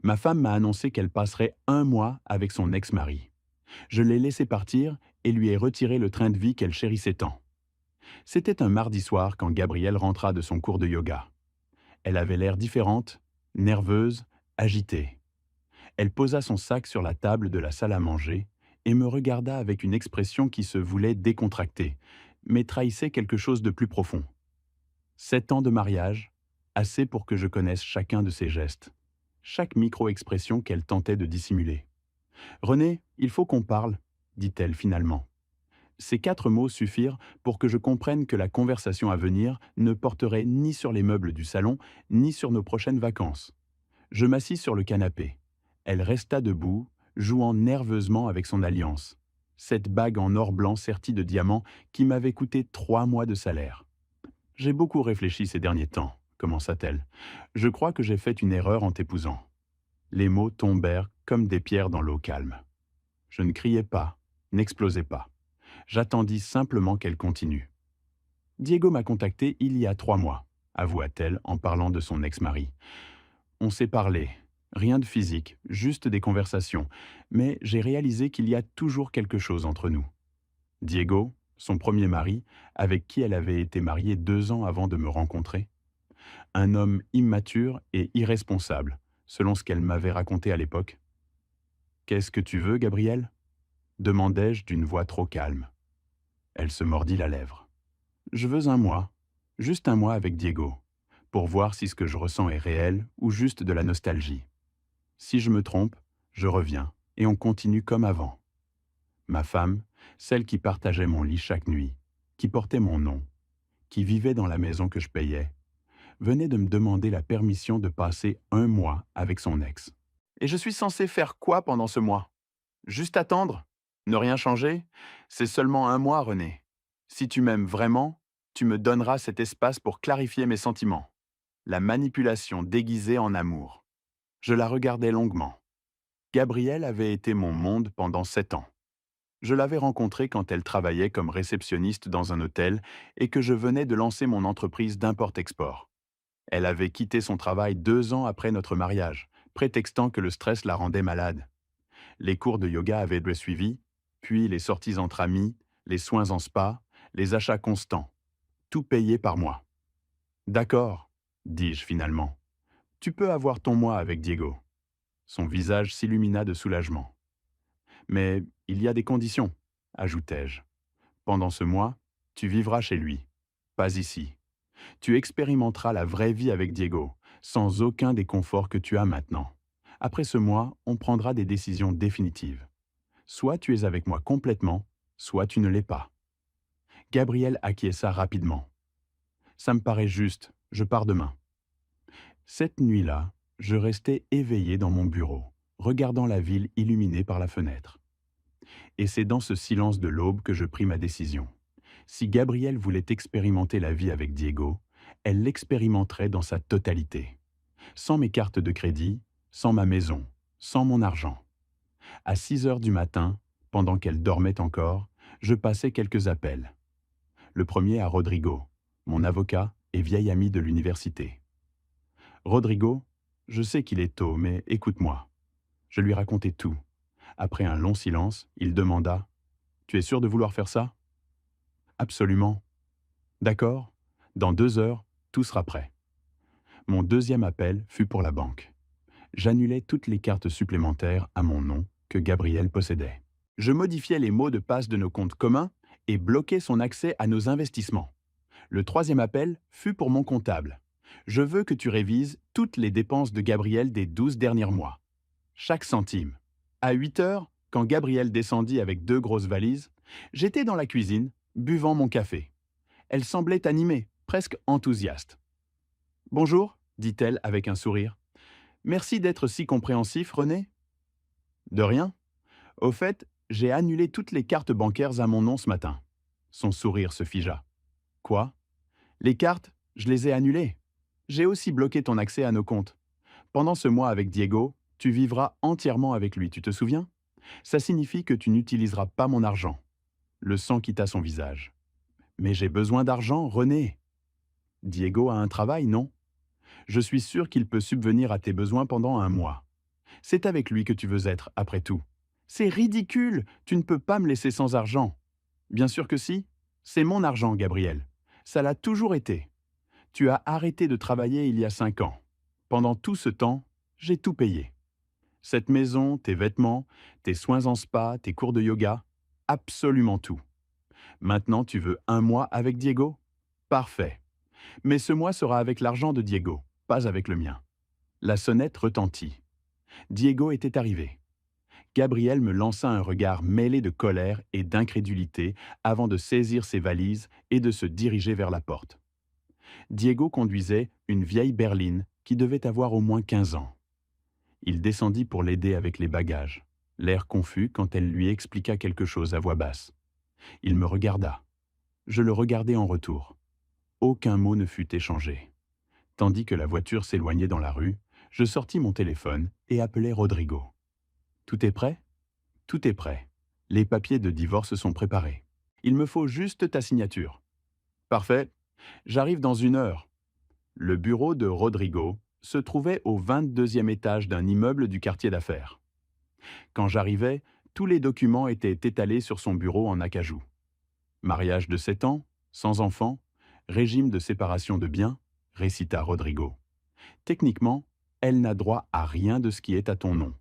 Ma femme m'a annoncé qu'elle passerait un mois avec son ex-mari. Je l'ai laissé partir et lui ai retiré le train de vie qu'elle chérissait tant. C'était un mardi soir quand Gabrielle rentra de son cours de yoga. Elle avait l'air différente, nerveuse, agitée. Elle posa son sac sur la table de la salle à manger et me regarda avec une expression qui se voulait décontractée, mais trahissait quelque chose de plus profond. 7 ans de mariage, assez pour que je connaisse chacun de ses gestes, chaque micro-expression qu'elle tentait de dissimuler. «René, il faut qu'on parle», dit-elle finalement. Ces 4 mots suffirent pour que je comprenne que la conversation à venir ne porterait ni sur les meubles du salon, ni sur nos prochaines vacances. Je m'assis sur le canapé. Elle resta debout, jouant nerveusement avec son alliance. Cette bague en or blanc sertie de diamants qui m'avait coûté 3 mois de salaire. J'ai beaucoup réfléchi ces derniers temps, commença-t-elle. Je crois que j'ai fait une erreur en t'épousant. Les mots tombèrent comme des pierres dans l'eau calme. Je ne criai pas, n'explosai pas. J'attendis simplement qu'elle continue. Diego m'a contacté il y a 3 mois, avoua-t-elle en parlant de son ex-mari. On s'est parlé, rien de physique, juste des conversations, mais j'ai réalisé qu'il y a toujours quelque chose entre nous. Diego, son premier mari, avec qui elle avait été mariée 2 ans avant de me rencontrer, un homme immature et irresponsable, selon ce qu'elle m'avait raconté à l'époque. «Qu'est-ce que tu veux, Gabrielle?» demandai-je d'une voix trop calme. Elle se mordit la lèvre. «Je veux un mois, juste un mois avec Diego, pour voir si ce que je ressens est réel ou juste de la nostalgie. Si je me trompe, je reviens et on continue comme avant.» Ma femme, celle qui partageait mon lit chaque nuit, qui portait mon nom, qui vivait dans la maison que je payais, venait de me demander la permission de passer un mois avec son ex. Et je suis censé faire quoi pendant ce mois? Juste attendre? Ne rien changer? C'est seulement un mois, René. Si tu m'aimes vraiment, tu me donneras cet espace pour clarifier mes sentiments. La manipulation déguisée en amour. Je la regardais longuement. Gabrielle avait été mon monde pendant 7 ans. Je l'avais rencontrée quand elle travaillait comme réceptionniste dans un hôtel et que je venais de lancer mon entreprise d'import-export. Elle avait quitté son travail 2 ans après notre mariage, prétextant que le stress la rendait malade. Les cours de yoga avaient suivi, puis les sorties entre amis, les soins en spa, les achats constants, tout payé par moi. «D'accord», dis-je finalement. «Tu peux avoir ton mois avec Diego.» Son visage s'illumina de soulagement. «Mais il y a des conditions», ajoutai-je. «Pendant ce mois, tu vivras chez lui, pas ici. Tu expérimenteras la vraie vie avec Diego, sans aucun des conforts que tu as maintenant. Après ce mois, on prendra des décisions définitives. Soit tu es avec moi complètement, soit tu ne l'es pas.» Gabriel acquiesça rapidement. «Ça me paraît juste, je pars demain.» Cette nuit-là, je restais éveillé dans mon bureau, regardant la ville illuminée par la fenêtre. Et c'est dans ce silence de l'aube que je pris ma décision. Si Gabrielle voulait expérimenter la vie avec Diego, elle l'expérimenterait dans sa totalité. Sans mes cartes de crédit, sans ma maison, sans mon argent. À 6 heures du matin, pendant qu'elle dormait encore, je passais quelques appels. Le premier à Rodrigo, mon avocat et vieil ami de l'université. «Rodrigo, je sais qu'il est tôt, mais écoute-moi.» Je lui racontai tout. Après un long silence, il demanda: «Tu es sûr de vouloir faire ça?» «Absolument.» «D'accord, dans 2 heures, tout sera prêt.» Mon deuxième appel fut pour la banque. J'annulais toutes les cartes supplémentaires à mon nom que Gabriel possédait. Je modifiais les mots de passe de nos comptes communs et bloquais son accès à nos investissements. Le troisième appel fut pour mon comptable. Je veux que tu révises toutes les dépenses de Gabriel des 12 derniers mois. Chaque centime. À 8 heures, quand Gabriel descendit avec 2 grosses valises, j'étais dans la cuisine, buvant mon café. Elle semblait animée, presque enthousiaste. «Bonjour», dit-elle avec un sourire. «Merci d'être si compréhensif, René.» «De rien. Au fait, j'ai annulé toutes les cartes bancaires à mon nom ce matin.» Son sourire se figea. «Quoi? Les cartes, je les ai annulées. J'ai aussi bloqué ton accès à nos comptes. Pendant ce mois avec Diego, tu vivras entièrement avec lui, tu te souviens? Ça signifie que tu n'utiliseras pas mon argent.» Le sang quitta son visage. «Mais j'ai besoin d'argent, René.» «Diego a un travail, non? Je suis sûr qu'il peut subvenir à tes besoins pendant un mois. C'est avec lui que tu veux être, après tout. C'est ridicule, tu ne peux pas me laisser sans argent. Bien sûr que si. C'est mon argent, Gabriel. Ça l'a toujours été. Tu as arrêté de travailler il y a 5 ans. Pendant tout ce temps, j'ai tout payé. Cette maison, tes vêtements, tes soins en spa, tes cours de yoga, absolument tout. Maintenant, tu veux un mois avec Diego? Parfait. Mais ce mois sera avec l'argent de Diego, pas avec le mien. La sonnette retentit. Diego était arrivé. Gabriel me lança un regard mêlé de colère et d'incrédulité avant de saisir ses valises et de se diriger vers la porte. Diego conduisait une vieille berline qui devait avoir au moins 15 ans. Il descendit pour l'aider avec les bagages, l'air confus quand elle lui expliqua quelque chose à voix basse. Il me regarda. Je le regardai en retour. Aucun mot ne fut échangé. Tandis que la voiture s'éloignait dans la rue, je sortis mon téléphone et appelai Rodrigo. « Tout est prêt ? » ?»« Tout est prêt. Les papiers de divorce sont préparés. Il me faut juste ta signature. »« Parfait. J'arrive dans 1 heure. » Le bureau de Rodrigo se trouvait au 22e étage d'un immeuble du quartier d'affaires. Quand j'arrivai, tous les documents étaient étalés sur son bureau en acajou. Mariage de 7 ans, sans enfant, régime de séparation de biens, récita Rodrigo. Techniquement, elle n'a droit à rien de ce qui est à ton nom.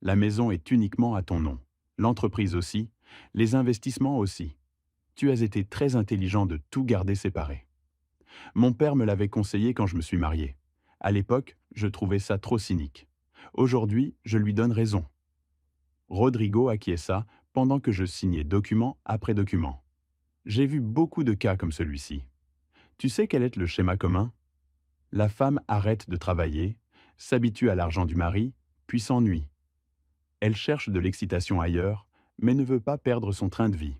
La maison est uniquement à ton nom, l'entreprise aussi, les investissements aussi. Tu as été très intelligent de tout garder séparé. Mon père me l'avait conseillé quand je me suis marié. À l'époque, je trouvais ça trop cynique. Aujourd'hui, je lui donne raison. Rodrigo acquiesça pendant que je signais document après document. J'ai vu beaucoup de cas comme celui-ci. Tu sais quel est le schéma commun? La femme arrête de travailler, s'habitue à l'argent du mari, puis s'ennuie. Elle cherche de l'excitation ailleurs, mais ne veut pas perdre son train de vie.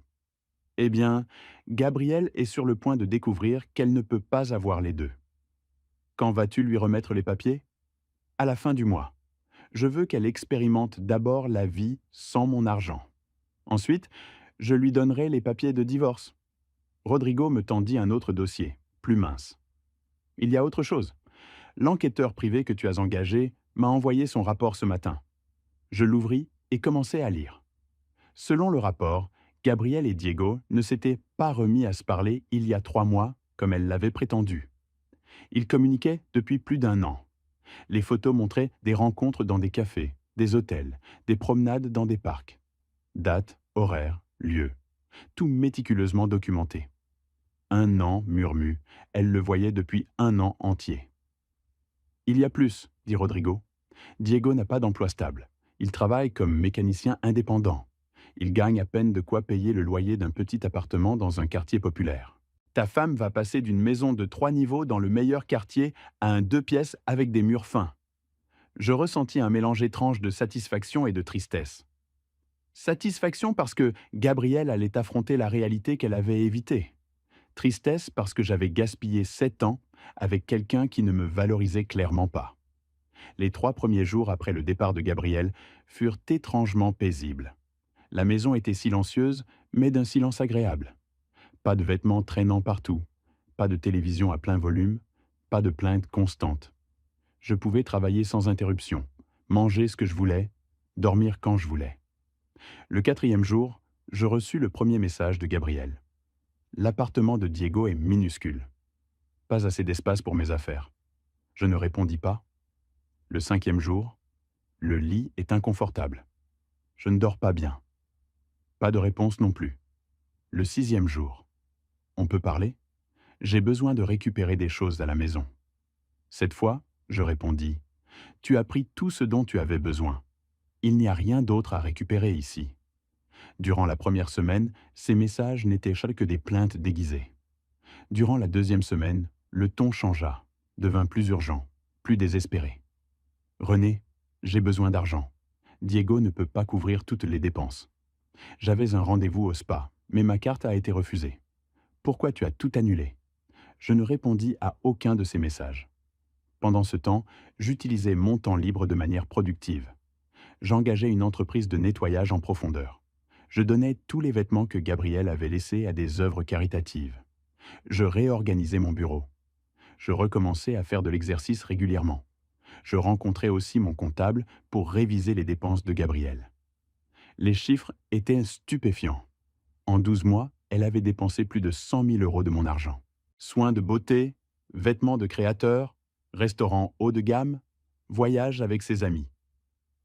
Eh bien, Gabrielle est sur le point de découvrir qu'elle ne peut pas avoir les deux. Quand vas-tu lui remettre les papiers? À la fin du mois. Je veux qu'elle expérimente d'abord la vie sans mon argent. Ensuite, je lui donnerai les papiers de divorce. Rodrigo me tendit un autre dossier, plus mince. Il y a autre chose. L'enquêteur privé que tu as engagé m'a envoyé son rapport ce matin. Je l'ouvris et commençai à lire. Selon le rapport, Gabriel et Diego ne s'étaient pas remis à se parler il y a 3 mois, comme elle l'avait prétendu. Ils communiquaient depuis plus d'1 an. Les photos montraient des rencontres dans des cafés, des hôtels, des promenades dans des parcs. Date, horaire, lieu. Tout méticuleusement documenté. 1 an, murmure, elle le voyait depuis 1 an entier. Il y a plus, dit Rodrigo. Diego n'a pas d'emploi stable. Il travaille comme mécanicien indépendant. Il gagne à peine de quoi payer le loyer d'un petit appartement dans un quartier populaire. Ta femme va passer d'une maison de 3 niveaux dans le meilleur quartier à un 2 pièces avec des murs fins. Je ressentis un mélange étrange de satisfaction et de tristesse. Satisfaction parce que Gabrielle allait affronter la réalité qu'elle avait évitée. Tristesse parce que j'avais gaspillé 7 ans avec quelqu'un qui ne me valorisait clairement pas. Les 3 premiers jours après le départ de Gabrielle furent étrangement paisibles. La maison était silencieuse, mais d'un silence agréable. Pas de vêtements traînant partout, pas de télévision à plein volume, pas de plaintes constantes. Je pouvais travailler sans interruption, manger ce que je voulais, dormir quand je voulais. Le 4e jour, je reçus le premier message de Gabrielle. L'appartement de Diego est minuscule. Pas assez d'espace pour mes affaires. Je ne répondis pas. Le 5e jour, le lit est inconfortable. Je ne dors pas bien. Pas de réponse non plus. Le 6e jour, on peut parler? J'ai besoin de récupérer des choses à la maison. Cette fois, je répondis, tu as pris tout ce dont tu avais besoin. Il n'y a rien d'autre à récupérer ici. Durant la première semaine, ces messages n'étaient que des plaintes déguisées. Durant la 2e semaine, le ton changea, devint plus urgent, plus désespéré. René, j'ai besoin d'argent. Diego ne peut pas couvrir toutes les dépenses. J'avais un rendez-vous au spa, mais ma carte a été refusée. Pourquoi tu as tout annulé? Je ne répondis à aucun de ces messages. Pendant ce temps, j'utilisais mon temps libre de manière productive. J'engageais une entreprise de nettoyage en profondeur. Je donnais tous les vêtements que Gabrielle avait laissés à des œuvres caritatives. Je réorganisais mon bureau. Je recommençais à faire de l'exercice régulièrement. Je rencontrai aussi mon comptable pour réviser les dépenses de Gabrielle. Les chiffres étaient stupéfiants. En 12 mois, elle avait dépensé plus de 100 000 euros de mon argent. Soins de beauté, vêtements de créateur, restaurants haut de gamme, voyages avec ses amis.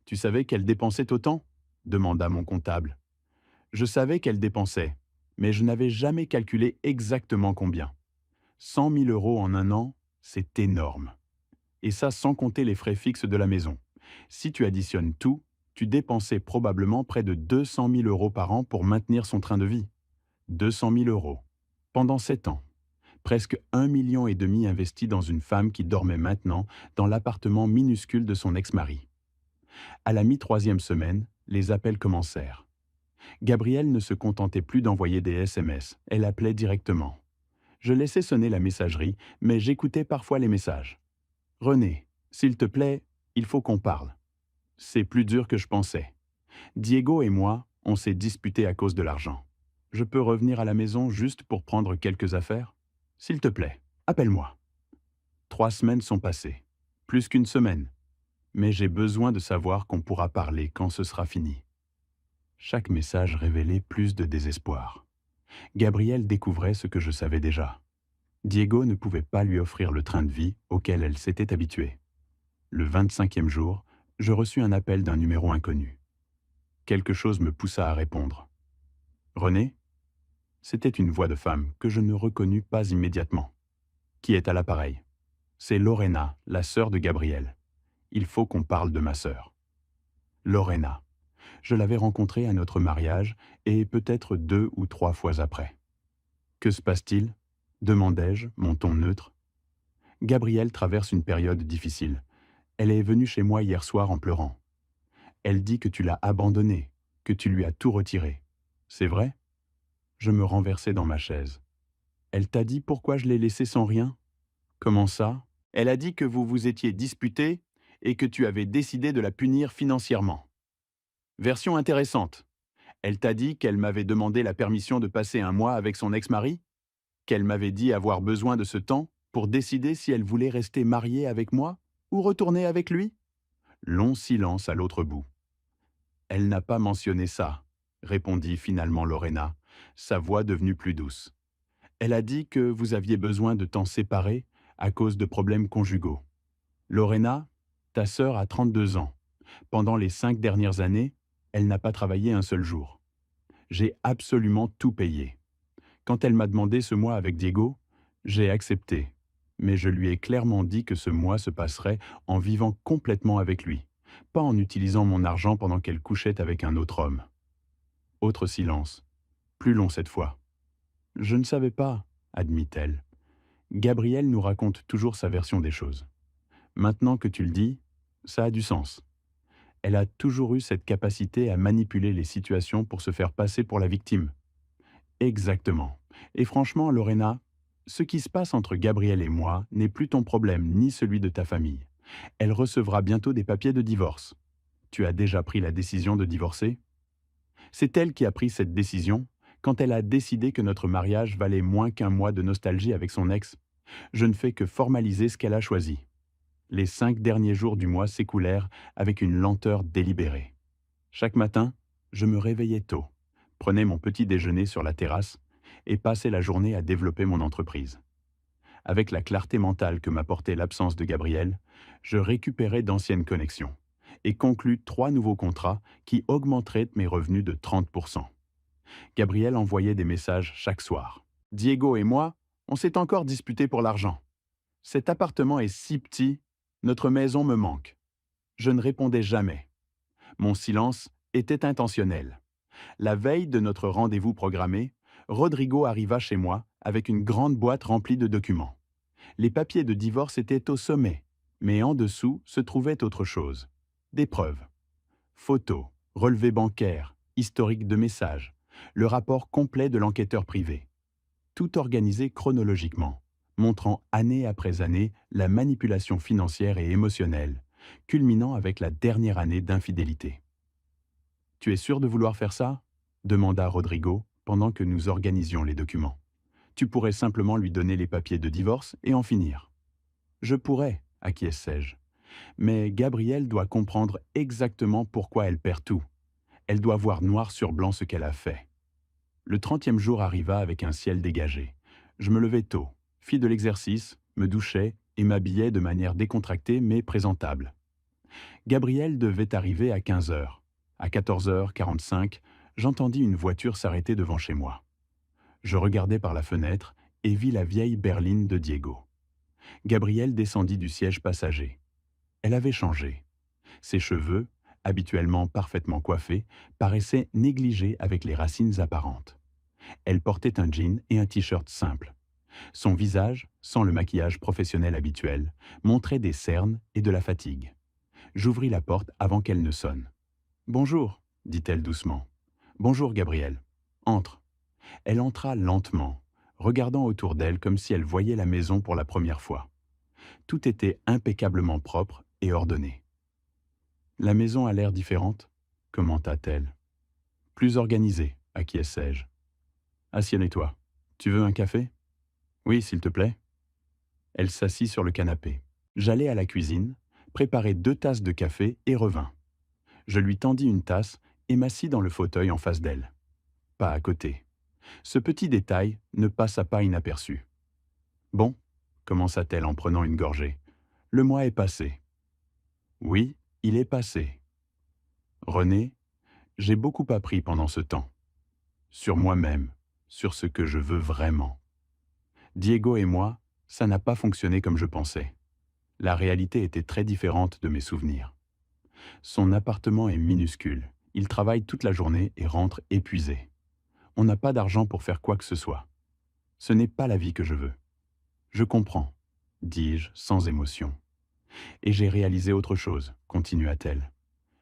Tu savais qu'elle dépensait autant? Demanda mon comptable. Je savais qu'elle dépensait, mais je n'avais jamais calculé exactement combien. 100 000 euros en un an, c'est énorme. Et ça sans compter les frais fixes de la maison. Si tu additionnes tout, tu dépensais probablement près de 200 000 euros par an pour maintenir son train de vie. 200 000 euros. Pendant 7 ans. Presque 1,5 million investi dans une femme qui dormait maintenant dans l'appartement minuscule de son ex-mari. À la mi-troisième semaine, les appels commencèrent. Gabrielle ne se contentait plus d'envoyer des SMS, elle appelait directement. Je laissais sonner la messagerie, mais j'écoutais parfois les messages. « René, s'il te plaît, il faut qu'on parle. » C'est plus dur que je pensais. Diego et moi, on s'est disputés à cause de l'argent. Je peux revenir à la maison juste pour prendre quelques affaires? S'il te plaît, appelle-moi. 3 semaines sont passées. Plus qu'une semaine. Mais j'ai besoin de savoir qu'on pourra parler quand ce sera fini. Chaque message révélait plus de désespoir. Gabrielle découvrait ce que je savais déjà. Diego ne pouvait pas lui offrir le train de vie auquel elle s'était habituée. Le 25e jour, je reçus un appel d'un numéro inconnu. Quelque chose me poussa à répondre. « René ?» C'était une voix de femme que je ne reconnus pas immédiatement. « Qui est à l'appareil ?»« C'est Lorena, la sœur de Gabrielle. Il faut qu'on parle de ma sœur. » Lorena. Je l'avais rencontrée à notre mariage et peut-être 2 ou 3 fois après. « Que se passe-t-il » demandai-je, mon ton neutre. Gabrielle traverse une période difficile. Elle est venue chez moi hier soir en pleurant. Elle dit que tu l'as abandonnée, que tu lui as tout retiré. C'est vrai? Je me renversai dans ma chaise. Elle t'a dit pourquoi je l'ai laissée sans rien? Comment ça? Elle a dit que vous vous étiez disputés et que tu avais décidé de la punir financièrement. Version intéressante. Elle t'a dit qu'elle m'avait demandé la permission de passer un mois avec son ex-mari? Qu'elle m'avait dit avoir besoin de ce temps pour décider si elle voulait rester mariée avec moi ou retourner avec lui? Long silence à l'autre bout. Elle n'a pas mentionné ça, répondit finalement Lorena, sa voix devenue plus douce. Elle a dit que vous aviez besoin de temps séparés à cause de problèmes conjugaux. Lorena, ta sœur a 32 ans. Pendant les 5 dernières années, elle n'a pas travaillé un seul jour. J'ai absolument tout payé. Quand elle m'a demandé ce mois avec Diego, j'ai accepté. Mais je lui ai clairement dit que ce mois se passerait en vivant complètement avec lui, pas en utilisant mon argent pendant qu'elle couchait avec un autre homme. Autre silence, plus long cette fois. Je ne savais pas, admit-elle. Gabrielle nous raconte toujours sa version des choses. Maintenant que tu le dis, ça a du sens. Elle a toujours eu cette capacité à manipuler les situations pour se faire passer pour la victime. Exactement. Et franchement, Lorena, ce qui se passe entre Gabrielle et moi n'est plus ton problème ni celui de ta famille. Elle recevra bientôt des papiers de divorce. Tu as déjà pris la décision de divorcer? C'est elle qui a pris cette décision quand elle a décidé que notre mariage valait moins qu'un mois de nostalgie avec son ex. Je ne fais que formaliser ce qu'elle a choisi. Les 5 derniers jours du mois s'écoulèrent avec une lenteur délibérée. Chaque matin, je me réveillais tôt, prenais mon petit déjeuner sur la terrasse et passais la journée à développer mon entreprise. Avec la clarté mentale que m'apportait l'absence de Gabrielle, je récupérais d'anciennes connexions et conclus 3 nouveaux contrats qui augmenteraient mes revenus de 30%. Gabrielle envoyait des messages chaque soir. « Diego et moi, on s'est encore disputé pour l'argent. Cet appartement est si petit, notre maison me manque. » Je ne répondais jamais. Mon silence était intentionnel. La veille de notre rendez-vous programmé, Rodrigo arriva chez moi avec une grande boîte remplie de documents. Les papiers de divorce étaient au sommet, mais en dessous se trouvait autre chose. Des preuves. Photos, relevés bancaires, historique de messages, le rapport complet de l'enquêteur privé. Tout organisé chronologiquement, montrant année après année la manipulation financière et émotionnelle, culminant avec la dernière année d'infidélité. « Tu es sûr de vouloir faire ça ?» demanda Rodrigo pendant que nous organisions les documents. « Tu pourrais simplement lui donner les papiers de divorce et en finir. » « Je pourrais, acquiesçai-je. Mais Gabrielle doit comprendre exactement pourquoi elle perd tout. Elle doit voir noir sur blanc ce qu'elle a fait. Le 30e jour arriva avec un ciel dégagé. Je me levais tôt, fis de l'exercice, me douchais et m'habillais de manière décontractée mais présentable. Gabrielle devait arriver à 15 heures. À 14h45, j'entendis une voiture s'arrêter devant chez moi. Je regardai par la fenêtre et vis la vieille berline de Diego. Gabrielle descendit du siège passager. Elle avait changé. Ses cheveux, habituellement parfaitement coiffés, paraissaient négligés avec les racines apparentes. Elle portait un jean et un t-shirt simple. Son visage, sans le maquillage professionnel habituel, montrait des cernes et de la fatigue. J'ouvris la porte avant qu'elle ne sonne. « Bonjour », dit-elle doucement. « Bonjour, Gabrielle. Entre. » Elle entra lentement, regardant autour d'elle comme si elle voyait la maison pour la première fois. Tout était impeccablement propre et ordonné. « La maison a l'air différente ?» commenta-t-elle. « Plus organisée, acquiesçai-je. »« Assieds-toi. Tu veux un café ?»« Oui, s'il te plaît. » Elle s'assit sur le canapé. J'allai à la cuisine, préparai 2 tasses de café et revins. Je lui tendis une tasse et m'assis dans le fauteuil en face d'elle. Pas à côté. Ce petit détail ne passa pas inaperçu. « Bon, » commença-t-elle en prenant une gorgée, « le mois est passé. »« Oui, il est passé. » « René, j'ai beaucoup appris pendant ce temps. Sur moi-même, sur ce que je veux vraiment. Diego et moi, ça n'a pas fonctionné comme je pensais. La réalité était très différente de mes souvenirs. Son appartement est minuscule. Il travaille toute la journée et rentre épuisé. On n'a pas d'argent pour faire quoi que ce soit. Ce n'est pas la vie que je veux. Je comprends, dis-je sans émotion. Et j'ai réalisé autre chose, continua-t-elle.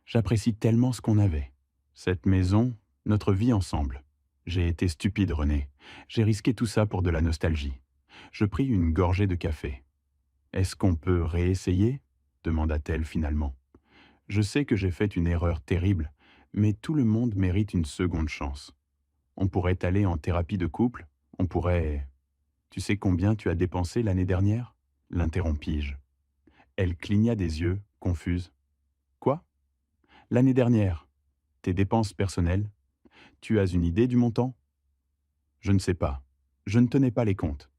J'apprécie tellement ce qu'on avait. Cette maison, notre vie ensemble. J'ai été stupide, René. J'ai risqué tout ça pour de la nostalgie. Je pris une gorgée de café. Est-ce qu'on peut réessayer ? Demanda-t-elle finalement. Je sais que j'ai fait une erreur terrible, mais tout le monde mérite une seconde chance. On pourrait aller en thérapie de couple, on pourrait... Tu sais combien tu as dépensé l'année dernière ? L'interrompis-je. Elle cligna des yeux, confuse. Quoi ? L'année dernière. Tes dépenses personnelles. Tu as une idée du montant ? Je ne sais pas. Je ne tenais pas les comptes.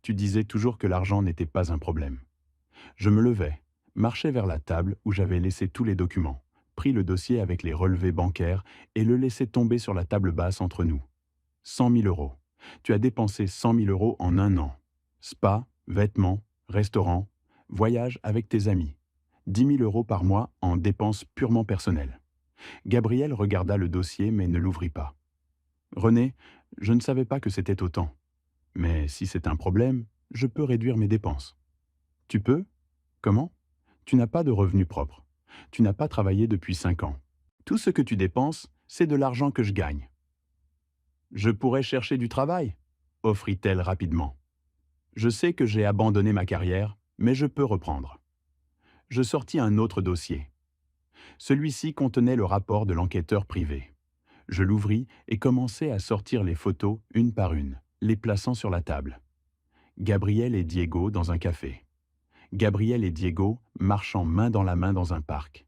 Tu disais toujours que l'argent n'était pas un problème. Je me levai, marchai vers la table où j'avais laissé tous les documents, pris le dossier avec les relevés bancaires et le laissai tomber sur la table basse entre nous. 100 000 euros. Tu as dépensé 100 000 euros en un an. Spa, vêtements, restaurant, voyage avec tes amis. 10 000 euros par mois en dépenses purement personnelles. Gabrielle regarda le dossier mais ne l'ouvrit pas. René, je ne savais pas que c'était autant. Mais si c'est un problème, je peux réduire mes dépenses. Tu peux ? Comment ? Tu n'as pas de revenus propres. Tu n'as pas travaillé depuis 5 ans. Tout ce que tu dépenses, c'est de l'argent que je gagne. Je pourrais chercher du travail, offrit-elle rapidement. Je sais que j'ai abandonné ma carrière, mais je peux reprendre. Je sortis un autre dossier. Celui-ci contenait le rapport de l'enquêteur privé. Je l'ouvris et commençai à sortir les photos une par une, les plaçant sur la table. Gabrielle et Diego dans un café. Gabrielle et Diego marchant main dans la main dans un parc.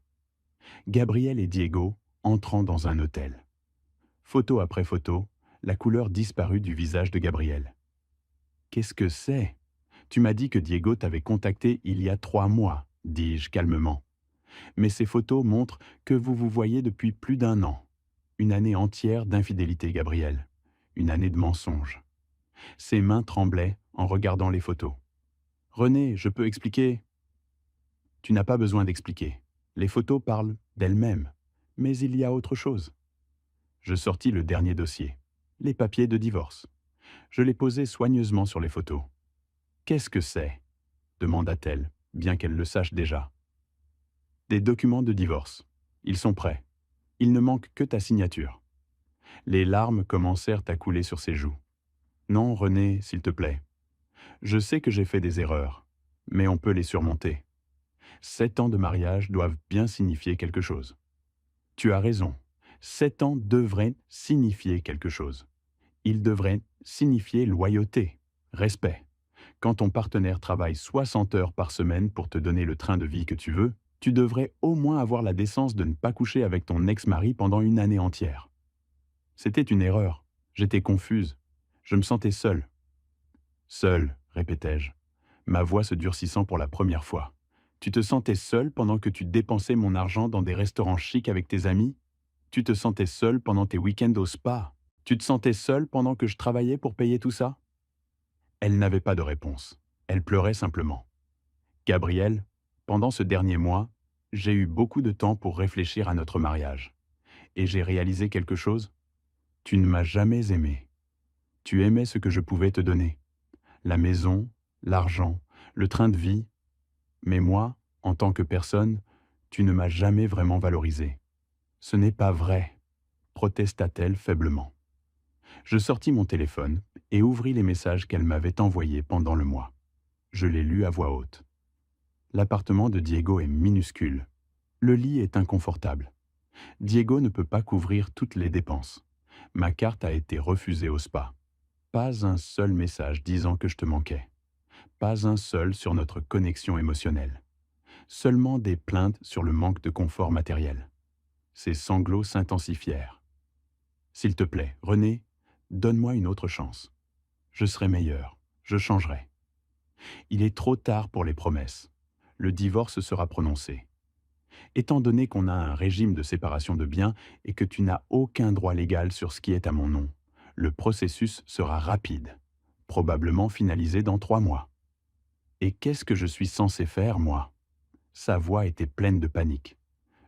Gabrielle et Diego entrant dans un hôtel. Photo après photo, la couleur disparut du visage de Gabrielle. « Qu'est-ce que c'est ? Tu m'as dit que Diego t'avait contacté il y a 3 mois, dis-je calmement. Mais ces photos montrent que vous vous voyez depuis plus d'1 an. Une année entière d'infidélité, Gabrielle. Une année de mensonges. » Ses mains tremblaient en regardant les photos. « René, je peux expliquer ?» ?»« Tu n'as pas besoin d'expliquer. Les photos parlent d'elles-mêmes. Mais il y a autre chose. » Je sortis le dernier dossier. Les papiers de divorce. Je les posai soigneusement sur les photos. « Qu'est-ce que c'est ?» demanda-t-elle, bien qu'elle le sache déjà. « Des documents de divorce. Ils sont prêts. Il ne manque que ta signature. » Les larmes commencèrent à couler sur ses joues. « Non, René, s'il te plaît. Je sais que j'ai fait des erreurs, mais on peut les surmonter. 7 ans de mariage doivent bien signifier quelque chose. Tu as raison. 7 ans devraient signifier quelque chose. Ils devraient signifier loyauté, respect, Quand ton partenaire travaille 60 heures par semaine pour te donner le train de vie que tu veux, tu devrais au moins avoir la décence de ne pas coucher avec ton ex-mari pendant une année entière. C'était une erreur. J'étais confuse. Je me sentais seule. Seule, répétai-je, ma voix se durcissant pour la première fois. Tu te sentais seule pendant que tu dépensais mon argent dans des restaurants chics avec tes amis? Tu te sentais seule pendant tes week-ends au spa? Tu te sentais seule pendant que je travaillais pour payer tout ça? Elle n'avait pas de réponse. Elle pleurait simplement. Gabriel, pendant ce dernier mois, j'ai eu beaucoup de temps pour réfléchir à notre mariage. Et j'ai réalisé quelque chose. Tu ne m'as jamais aimé. Tu aimais ce que je pouvais te donner. La maison, l'argent, le train de vie. Mais moi, en tant que personne, tu ne m'as jamais vraiment valorisé. Ce n'est pas vrai, protesta-t-elle faiblement. Je sortis mon téléphone et ouvris les messages qu'elle m'avait envoyés pendant le mois. Je les lus à voix haute. L'appartement de Diego est minuscule. Le lit est inconfortable. Diego ne peut pas couvrir toutes les dépenses. Ma carte a été refusée au spa. Pas un seul message disant que je te manquais. Pas un seul sur notre connexion émotionnelle. Seulement des plaintes sur le manque de confort matériel. Ses sanglots s'intensifièrent. S'il te plaît, René, donne-moi une autre chance. Je serai meilleur, je changerai. Il est trop tard pour les promesses. Le divorce sera prononcé. Étant donné qu'on a un régime de séparation de biens et que tu n'as aucun droit légal sur ce qui est à mon nom, le processus sera rapide, probablement finalisé dans 3 mois. Et qu'est-ce que je suis censé faire, moi? Sa voix était pleine de panique.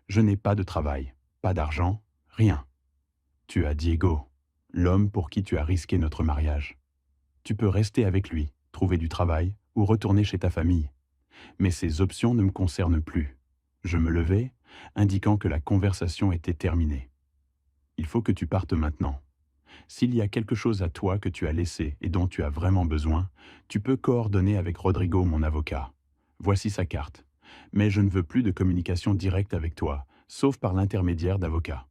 Je n'ai pas de travail, pas d'argent, rien. Tu as Diego, l'homme pour qui tu as risqué notre mariage. Tu peux rester avec lui, trouver du travail ou retourner chez ta famille. Mais ces options ne me concernent plus. Je me levai, indiquant que la conversation était terminée. Il faut que tu partes maintenant. S'il y a quelque chose à toi que tu as laissé et dont tu as vraiment besoin, tu peux coordonner avec Rodrigo, mon avocat. Voici sa carte. Mais je ne veux plus de communication directe avec toi, sauf par l'intermédiaire d'avocats.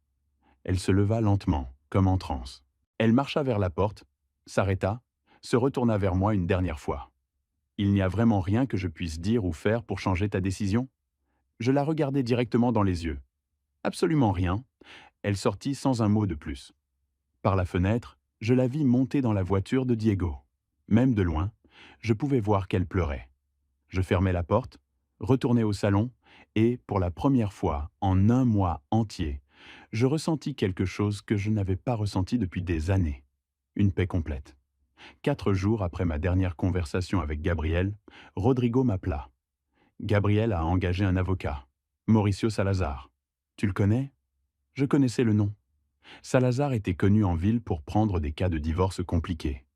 Elle se leva lentement, comme en transe. Elle marcha vers la porte, s'arrêta, se retourna vers moi une dernière fois. Il n'y a vraiment rien que je puisse dire ou faire pour changer ta décision? Je la regardai directement dans les yeux. Absolument rien. Elle sortit sans un mot de plus. Par la fenêtre, je la vis monter dans la voiture de Diego. Même de loin, je pouvais voir qu'elle pleurait. Je fermai la porte, retournai au salon et, pour la première fois en un mois entier, je ressentis quelque chose que je n'avais pas ressenti depuis des années. Une paix complète. 4 jours après ma dernière conversation avec Gabriel, Rodrigo m'appela. Gabriel a engagé un avocat, Mauricio Salazar. Tu le connais? Je connaissais le nom. Salazar était connu en ville pour prendre des cas de divorce compliqués,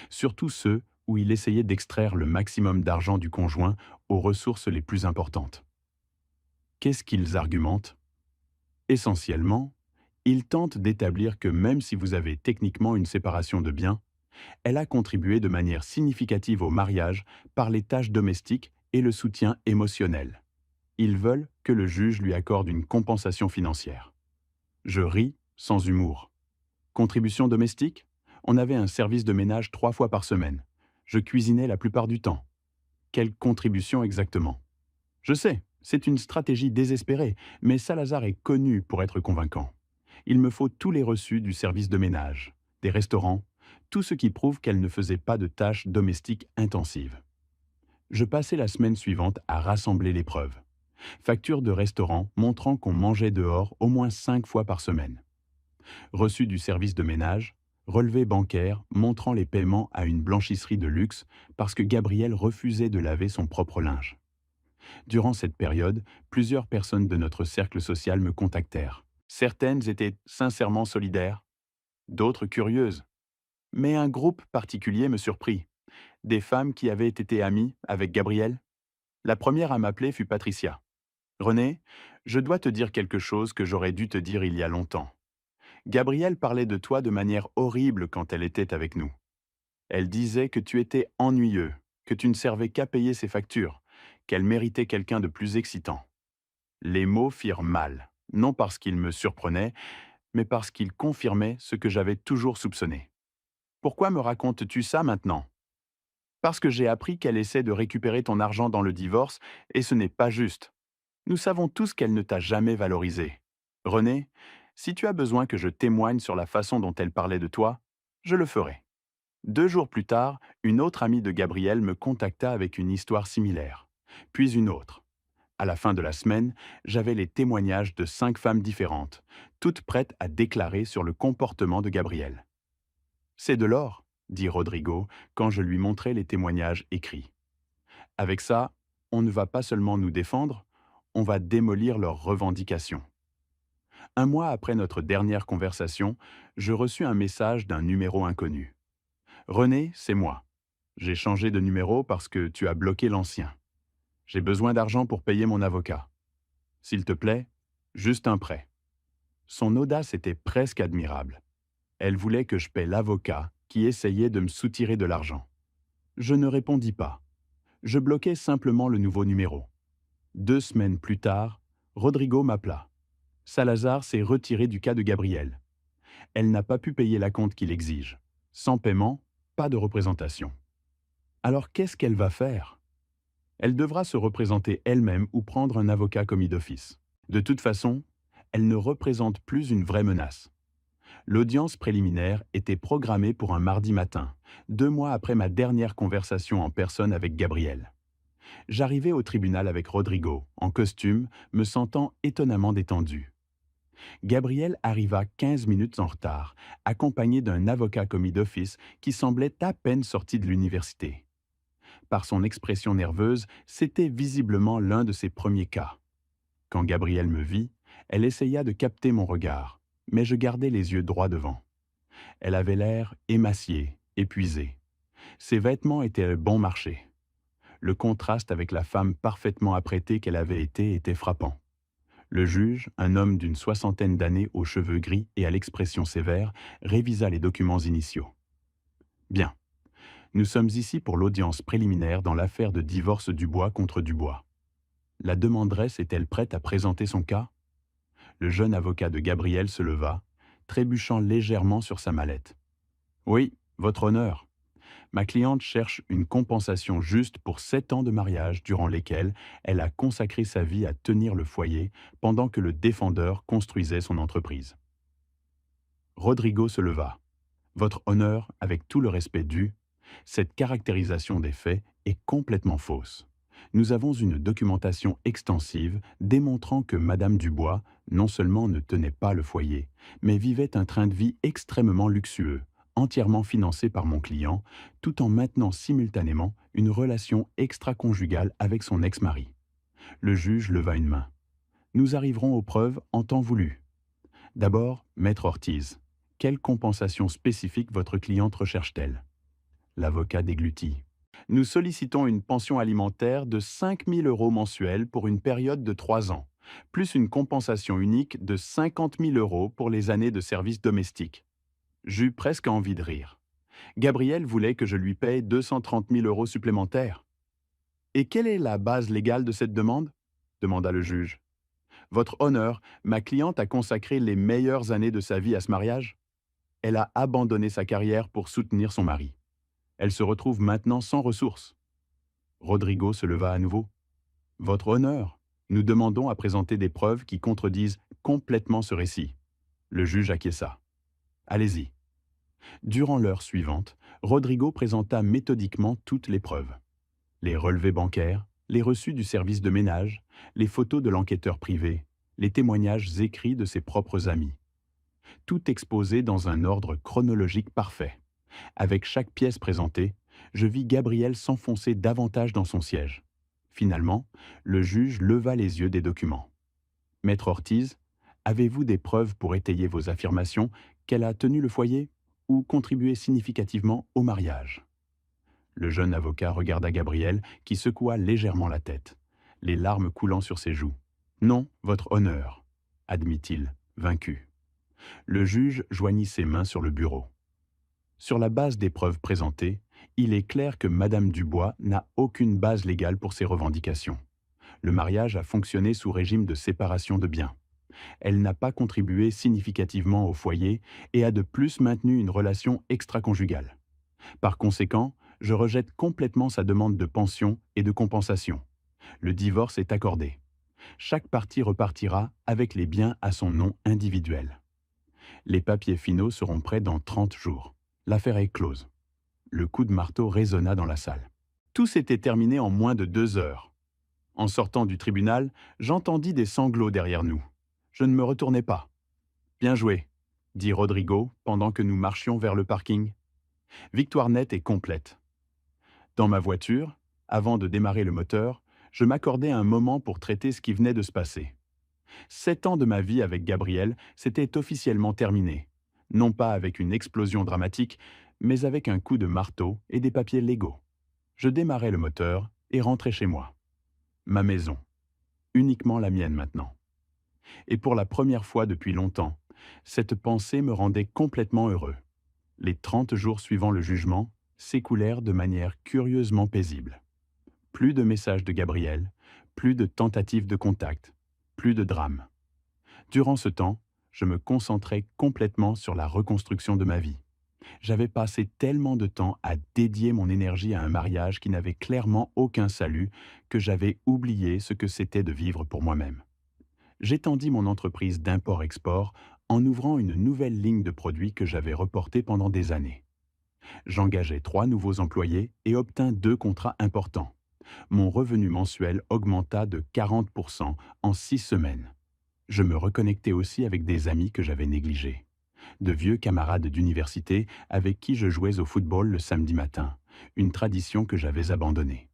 surtout ceux où il essayait d'extraire le maximum d'argent du conjoint aux ressources les plus importantes. Qu'est-ce qu'ils argumentent? Essentiellement, ils tentent d'établir que même si vous avez techniquement une séparation de biens, elle a contribué de manière significative au mariage par les tâches domestiques et le soutien émotionnel. Ils veulent que le juge lui accorde une compensation financière. Je ris sans humour. Contribution domestique? On avait un service de ménage 3 fois par semaine. Je cuisinais la plupart du temps. Quelle contribution exactement? Je sais, c'est une stratégie désespérée, mais Salazar est connu pour être convaincant. Il me faut tous les reçus du service de ménage, des restaurants, tout ce qui prouve qu'elle ne faisait pas de tâches domestiques intensives. Je passai la semaine suivante à rassembler les preuves. Facture de restaurant montrant qu'on mangeait dehors au moins 5 fois par semaine. Reçu du service de ménage, relevé bancaire montrant les paiements à une blanchisserie de luxe parce que Gabriel refusait de laver son propre linge. Durant cette période, plusieurs personnes de notre cercle social me contactèrent. Certaines étaient sincèrement solidaires, d'autres curieuses. Mais un groupe particulier me surprit. Des femmes qui avaient été amies avec Gabriel. La première à m'appeler fut Patricia. René, je dois te dire quelque chose que j'aurais dû te dire il y a longtemps. Gabrielle parlait de toi de manière horrible quand elle était avec nous. Elle disait que tu étais ennuyeux, que tu ne servais qu'à payer ses factures, qu'elle méritait quelqu'un de plus excitant. Les mots firent mal, non parce qu'ils me surprenaient, mais parce qu'ils confirmaient ce que j'avais toujours soupçonné. Pourquoi me racontes-tu ça maintenant? Parce que j'ai appris qu'elle essaie de récupérer ton argent dans le divorce, et ce n'est pas juste. Nous savons tous qu'elle ne t'a jamais valorisé. René, si tu as besoin que je témoigne sur la façon dont elle parlait de toi, je le ferai. 2 jours plus tard, une autre amie de Gabriel me contacta avec une histoire similaire. Puis une autre. À la fin de la semaine, j'avais les témoignages de 5 femmes différentes, toutes prêtes à déclarer sur le comportement de Gabriel. C'est de l'or, dit Rodrigo quand je lui montrai les témoignages écrits. Avec ça, on ne va pas seulement nous défendre, on va démolir leurs revendications. Un mois après notre dernière conversation, je reçus un message d'un numéro inconnu. René, c'est moi. J'ai changé de numéro parce que tu as bloqué l'ancien. J'ai besoin d'argent pour payer mon avocat. S'il te plaît, juste un prêt. Son audace était presque admirable. Elle voulait que je paie l'avocat qui essayait de me soutirer de l'argent. Je ne répondis pas. Je bloquai simplement le nouveau numéro. 2 semaines plus tard, Rodrigo m'appela. Salazar s'est retiré du cas de Gabriel. Elle n'a pas pu payer l'acompte qu'il exige. Sans paiement, pas de représentation. Alors qu'est-ce qu'elle va faire? Elle devra se représenter elle-même ou prendre un avocat commis d'office. De toute façon, elle ne représente plus une vraie menace. L'audience préliminaire était programmée pour un mardi matin, 2 mois après ma dernière conversation en personne avec Gabriel. J'arrivai au tribunal avec Rodrigo, en costume, me sentant étonnamment détendu. Gabriel arriva 15 minutes en retard, accompagné d'un avocat commis d'office qui semblait à peine sorti de l'université. Par son expression nerveuse, c'était visiblement l'un de ses premiers cas. Quand Gabrielle me vit, elle essaya de capter mon regard, mais je gardais les yeux droits devant. Elle avait l'air émaciée, épuisée. Ses vêtements étaient bon marché. Le contraste avec la femme parfaitement apprêtée qu'elle avait été était frappant. Le juge, un homme d'une soixantaine d'années aux cheveux gris et à l'expression sévère, révisa les documents initiaux. Bien. Nous sommes ici pour l'audience préliminaire dans l'affaire de divorce Dubois contre Dubois. La demanderesse est-elle prête à présenter son cas? Le jeune avocat de Gabriel se leva, trébuchant légèrement sur sa mallette. Oui, votre honneur. Ma cliente cherche une compensation juste pour 7 ans de mariage durant lesquels elle a consacré sa vie à tenir le foyer pendant que le défendeur construisait son entreprise. Rodrigo se leva. Votre honneur, avec tout le respect dû, cette caractérisation des faits est complètement fausse. Nous avons une documentation extensive démontrant que Madame Dubois non seulement ne tenait pas le foyer, mais vivait un train de vie extrêmement luxueux, entièrement financé par mon client, tout en maintenant simultanément une relation extra-conjugale avec son ex-mari. Le juge leva une main. Nous arriverons aux preuves en temps voulu. D'abord, Maître Ortiz, quelle compensation spécifique votre cliente recherche-t-elle? L'avocat déglutit. Nous sollicitons une pension alimentaire de 5 000 € mensuels pour une période de 3 ans, plus une compensation unique de 50 000 € pour les années de service domestique. J'eus presque envie de rire. Gabriel voulait que je lui paye 230 000 € supplémentaires. Et quelle est la base légale de cette demande? Demanda le juge. Votre honneur, ma cliente a consacré les meilleures années de sa vie à ce mariage. Elle a abandonné sa carrière pour soutenir son mari. Elle se retrouve maintenant sans ressources. Rodrigo se leva à nouveau. Votre honneur, nous demandons à présenter des preuves qui contredisent complètement ce récit. Le juge acquiesça. Allez-y. Durant l'heure suivante, Rodrigo présenta méthodiquement toutes les preuves. Les relevés bancaires, les reçus du service de ménage, les photos de l'enquêteur privé, les témoignages écrits de ses propres amis. Tout exposé dans un ordre chronologique parfait. Avec chaque pièce présentée, je vis Gabriel s'enfoncer davantage dans son siège. Finalement, le juge leva les yeux des documents. Maître Ortiz, avez-vous des preuves pour étayer vos affirmations qu'elle a tenu le foyer ou contribué significativement au mariage? Le jeune avocat regarda Gabriel qui secoua légèrement la tête, les larmes coulant sur ses joues. Non, votre honneur, admit-il, vaincu. Le juge joignit ses mains sur le bureau. Sur la base des preuves présentées, il est clair que Madame Dubois n'a aucune base légale pour ses revendications. Le mariage a fonctionné sous régime de séparation de biens. Elle n'a pas contribué significativement au foyer et a de plus maintenu une relation extra-conjugale. Par conséquent, Je rejette complètement sa demande de pension et de compensation. Le divorce est accordé. Chaque partie repartira avec les biens à son nom individuel. Les papiers finaux seront prêts dans 30 jours. L'affaire est close. Le coup de marteau résonna dans la salle. Tout s'était terminé en moins de 2 heures. En sortant du tribunal, j'entendis des sanglots derrière nous. Je ne me retournai pas. Bien joué, dit Rodrigo pendant que nous marchions vers le parking. Victoire nette et complète. Dans ma voiture, avant de démarrer le moteur, je m'accordais un moment pour traiter ce qui venait de se passer. 7 ans de ma vie avec Gabriel s'étaient officiellement terminés. Non pas avec une explosion dramatique, mais avec un coup de marteau et des papiers légaux. Je démarrai le moteur et rentrai chez moi. Ma maison. Uniquement la mienne maintenant. Et pour la première fois depuis longtemps, cette pensée me rendait complètement heureux. Les 30 jours suivant le jugement s'écoulèrent de manière curieusement paisible. Plus de messages de Gabriel, plus de tentatives de contact, plus de drame. Durant ce temps, je me concentrais complètement sur la reconstruction de ma vie. J'avais passé tellement de temps à dédier mon énergie à un mariage qui n'avait clairement aucun salut que j'avais oublié ce que c'était de vivre pour moi-même. J'étendis mon entreprise d'import-export en ouvrant une nouvelle ligne de produits que j'avais reportée pendant des années. J'engageai 3 nouveaux employés et obtins 2 contrats importants. Mon revenu mensuel augmenta de 40% en 6 semaines. Je me reconnectai aussi avec des amis que j'avais négligés. De vieux camarades d'université avec qui je jouais au football le samedi matin, une tradition que j'avais abandonnée.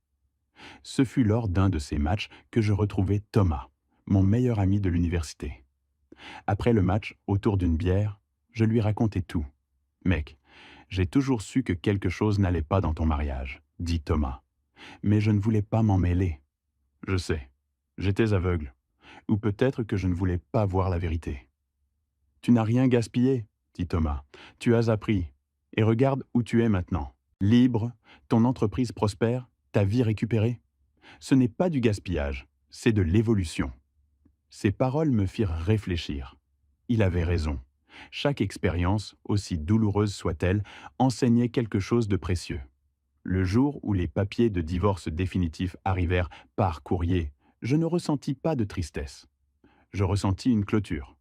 Ce fut lors d'un de ces matchs que je retrouvai Thomas, mon meilleur ami de l'université. Après le match, autour d'une bière, je lui racontai tout. « Mec, j'ai toujours su que quelque chose n'allait pas dans ton mariage, » dit Thomas. Mais je ne voulais pas m'en mêler. Je sais, j'étais aveugle. Ou peut-être que je ne voulais pas voir la vérité. Tu n'as rien gaspillé, dit Thomas. Tu as appris. Et regarde où tu es maintenant. Libre, ton entreprise prospère, ta vie récupérée. Ce n'est pas du gaspillage, c'est de l'évolution. Ces paroles me firent réfléchir. Il avait raison. Chaque expérience, aussi douloureuse soit-elle, enseignait quelque chose de précieux. Le jour où les papiers de divorce définitif arrivèrent par courrier, je ne ressentis pas de tristesse. Je ressentis une clôture.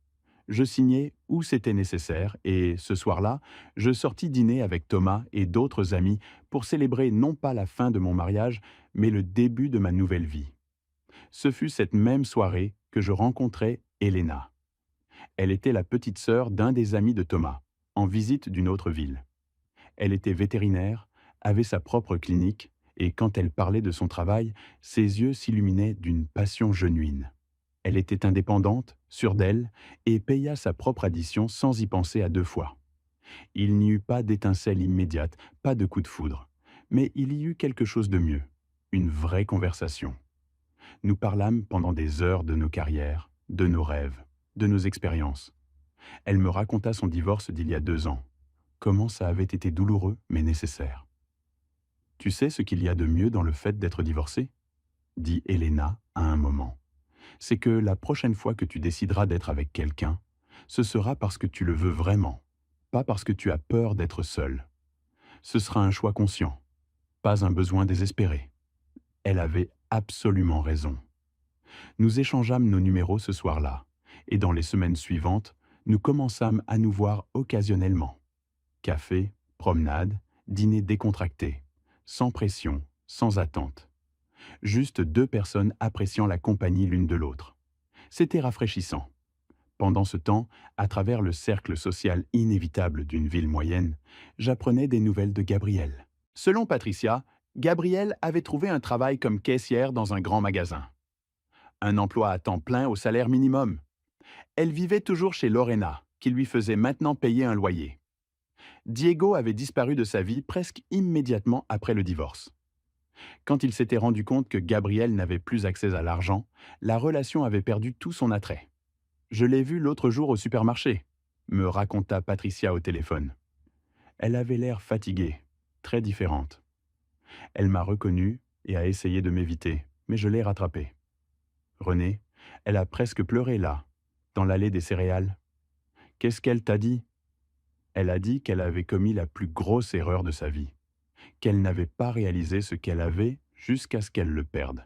Je signai où c'était nécessaire et, ce soir-là, je sortis dîner avec Thomas et d'autres amis pour célébrer non pas la fin de mon mariage, mais le début de ma nouvelle vie. Ce fut cette même soirée que je rencontrai Elena. Elle était la petite sœur d'un des amis de Thomas, en visite d'une autre ville. Elle était vétérinaire, avait sa propre clinique, et quand elle parlait de son travail, ses yeux s'illuminaient d'une passion genuine. Elle était indépendante, sûre d'elle, et paya sa propre addition sans y penser à 2 fois. Il n'y eut pas d'étincelle immédiate, pas de coup de foudre. Mais il y eut quelque chose de mieux, une vraie conversation. Nous parlâmes pendant des heures de nos carrières, de nos rêves, de nos expériences. Elle me raconta son divorce d'il y a 2 ans. Comment ça avait été douloureux, mais nécessaire. « Tu sais ce qu'il y a de mieux dans le fait d'être divorcé ?» dit Elena à un moment. « C'est que la prochaine fois que tu décideras d'être avec quelqu'un, ce sera parce que tu le veux vraiment, pas parce que tu as peur d'être seul. Ce sera un choix conscient, pas un besoin désespéré. » Elle avait absolument raison. Nous échangeâmes nos numéros ce soir-là, et dans les semaines suivantes, nous commençâmes à nous voir occasionnellement. Café, promenade, dîner décontracté, sans pression, sans attente. Juste 2 personnes appréciant la compagnie l'une de l'autre. C'était rafraîchissant. Pendant ce temps, à travers le cercle social inévitable d'une ville moyenne, j'apprenais des nouvelles de Gabriel. Selon Patricia, Gabriel avait trouvé un travail comme caissière dans un grand magasin. Un emploi à temps plein au salaire minimum. Elle vivait toujours chez Lorena, qui lui faisait maintenant payer un loyer. Diego avait disparu de sa vie presque immédiatement après le divorce. Quand il s'était rendu compte que Gabriel n'avait plus accès à l'argent, la relation avait perdu tout son attrait. « Je l'ai vue l'autre jour au supermarché », me raconta Patricia au téléphone. Elle avait l'air fatiguée, très différente. Elle m'a reconnu et a essayé de m'éviter, mais je l'ai rattrapée. Renée, elle a presque pleuré là, dans l'allée des céréales. Qu'est-ce qu'elle t'a dit ? Elle a dit qu'elle avait commis la plus grosse erreur de sa vie. qu'elle n'avait pas réalisé ce qu'elle avait jusqu'à ce qu'elle le perde,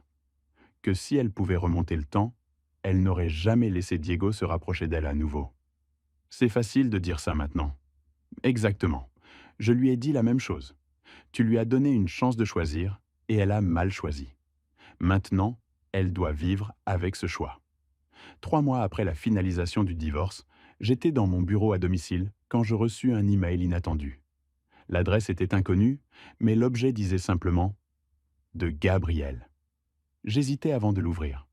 que si elle pouvait remonter le temps, elle n'aurait jamais laissé Diego se rapprocher d'elle à nouveau. C'est facile de dire ça maintenant. Exactement. Je lui ai dit la même chose. Tu lui as donné une chance de choisir et elle a mal choisi. Maintenant, elle doit vivre avec ce choix. 3 mois après la finalisation du divorce, j'étais dans mon bureau à domicile quand je reçus un email inattendu. L'adresse était inconnue, mais l'objet disait simplement « De Gabriel ». J'hésitais avant de l'ouvrir.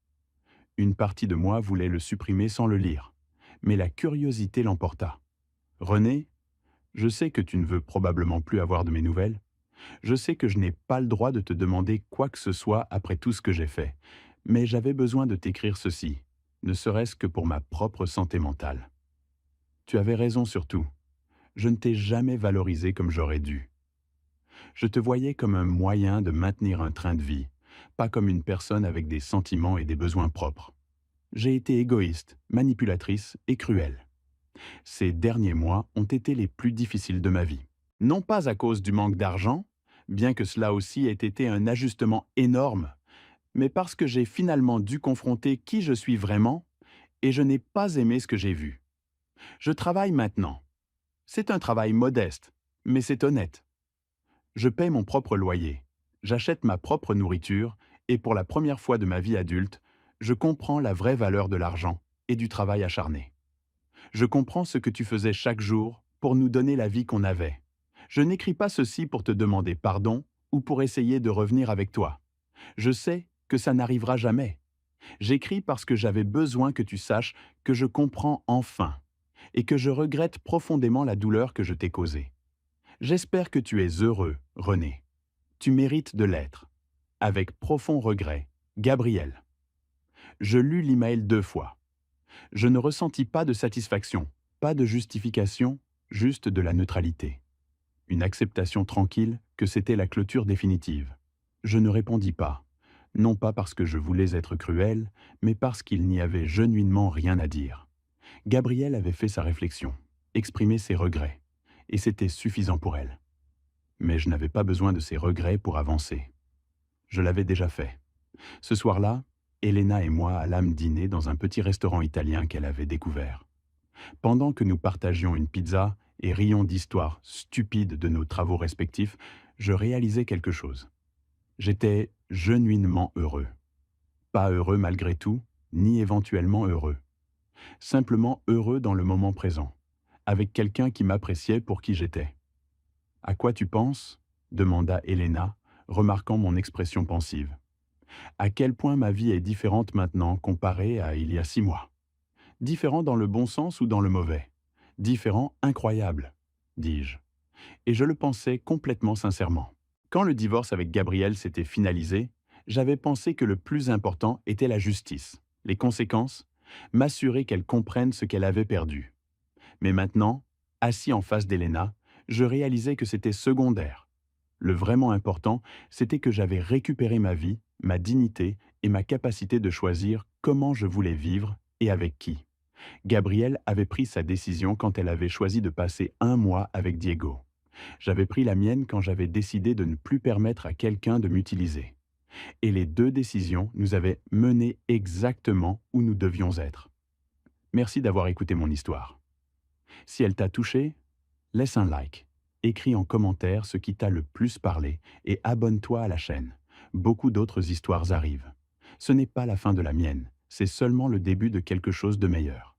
Une partie de moi voulait le supprimer sans le lire, mais la curiosité l'emporta. « René, je sais que tu ne veux probablement plus avoir de mes nouvelles. Je sais que je n'ai pas le droit de te demander quoi que ce soit après tout ce que j'ai fait, mais j'avais besoin de t'écrire ceci, ne serait-ce que pour ma propre santé mentale. Tu avais raison surtout. Je ne t'ai jamais valorisé comme j'aurais dû. Je te voyais comme un moyen de maintenir un train de vie, pas comme une personne avec des sentiments et des besoins propres. J'ai été égoïste, manipulatrice et cruelle. Ces derniers mois ont été les plus difficiles de ma vie. Non pas à cause du manque d'argent, bien que cela aussi ait été un ajustement énorme, mais parce que j'ai finalement dû confronter qui je suis vraiment et je n'ai pas aimé ce que j'ai vu. Je travaille maintenant. C'est un travail modeste, mais c'est honnête. Je paie mon propre loyer, j'achète ma propre nourriture et pour la première fois de ma vie adulte, je comprends la vraie valeur de l'argent et du travail acharné. Je comprends ce que tu faisais chaque jour pour nous donner la vie qu'on avait. Je n'écris pas ceci pour te demander pardon ou pour essayer de revenir avec toi. Je sais que ça n'arrivera jamais. J'écris parce que j'avais besoin que tu saches que je comprends enfin et que je regrette profondément la douleur que je t'ai causée. J'espère que tu es heureux, René. Tu mérites de l'être. Avec profond regret, Gabriel. Je lus l'email 2 fois. Je ne ressentis pas de satisfaction, pas de justification, juste de la neutralité. Une acceptation tranquille que c'était la clôture définitive. Je ne répondis pas, non pas parce que je voulais être cruel, mais parce qu'il n'y avait genuinement rien à dire. Gabrielle avait fait sa réflexion, exprimé ses regrets, et c'était suffisant pour elle. Mais je n'avais pas besoin de ses regrets pour avancer. Je l'avais déjà fait. Ce soir-là, Elena et moi allâmes dîner dans un petit restaurant italien qu'elle avait découvert. Pendant que nous partagions une pizza et rions d'histoires stupides de nos travaux respectifs, je réalisais quelque chose. J'étais genuinement heureux. Pas heureux malgré tout, ni éventuellement heureux. Simplement heureux dans le moment présent, avec quelqu'un qui m'appréciait pour qui j'étais. « À quoi tu penses ?» demanda Elena, remarquant mon expression pensive. « À quel point ma vie est différente maintenant comparée à il y a 6 mois. Différent dans le bon sens ou dans le mauvais. Différent incroyable, dis-je. Et je le pensais complètement sincèrement. Quand le divorce avec Gabrielle s'était finalisé, j'avais pensé que le plus important était la justice, les conséquences, m'assurer qu'elle comprenne ce qu'elle avait perdu. Mais maintenant, assis en face d'Elena, je réalisais que c'était secondaire. Le vraiment important, c'était que j'avais récupéré ma vie, ma dignité et ma capacité de choisir comment je voulais vivre et avec qui. Gabrielle avait pris sa décision quand elle avait choisi de passer 1 mois avec Diego. J'avais pris la mienne quand j'avais décidé de ne plus permettre à quelqu'un de m'utiliser. Et les 2 décisions nous avaient menés exactement où nous devions être. Merci d'avoir écouté mon histoire. Si elle t'a touché, laisse un like, écris en commentaire ce qui t'a le plus parlé et abonne-toi à la chaîne. Beaucoup d'autres histoires arrivent. Ce n'est pas la fin de la mienne, c'est seulement le début de quelque chose de meilleur.